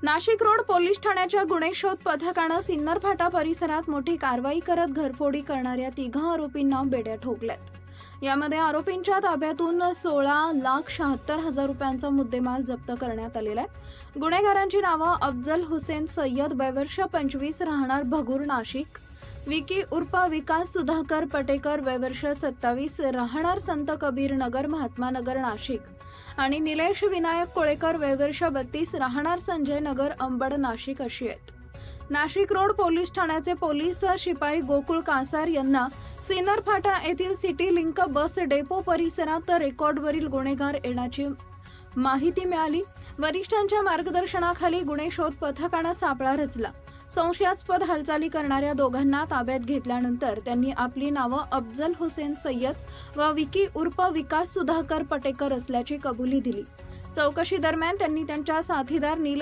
Nashik road police ठाण्याच्या गुन्हे शोध पथकानं सिन्नर फाटा परिसरात मोठी कारवाई करत घरफोडी करणाऱ्या 3 आरोपींना बेड्या ठोकल्यात। यामध्ये आरोपींच्या ताब्यातून 16,76,000 रुपयांचा मुद्देमाल जप्त करण्यात आलेला आहे। गुन्हेगारांची नावं अफजल हुसेन सय्यद, वय वर्ष 25, राहणार भगूर नाशिक; विकी उर्फ विकास सुधाकर पटेकर, वय वर्ष 27, राहणार संत कबीर नगर, महात्मा नगर नाशिक; आणि निलेश विनायक कोळेकर, वय वर्ष 32, राहणार संजय नगर, अंबड नाशिक अशी आहेत। नाशिक रोड पोलीस ठाण्याचे पोलीस शिपाई गोकुळ कासार यांना सिन्नर फाटा येथील सिटी लिंक बस डेपो परिसरात रेकॉर्डवरील गुन्हेगार येण्याची माहिती मिळाली। वरिष्ठांच्या मार्गदर्शनाखाली गुन्हे शोध पथकानं सापळा रचला। संशयास्पद हालचाली करणाऱ्या दोघांना ताब्यात घेतल्यानंतर त्यांनी आपली नावं अफजल हुसेन सय्यद व विकी उर्फ विकास सुधाकर पटेकर असल्याची कबुली दिली। चौकशी दरम्यान त्यांनी त्यांच्या साथीदार निलेश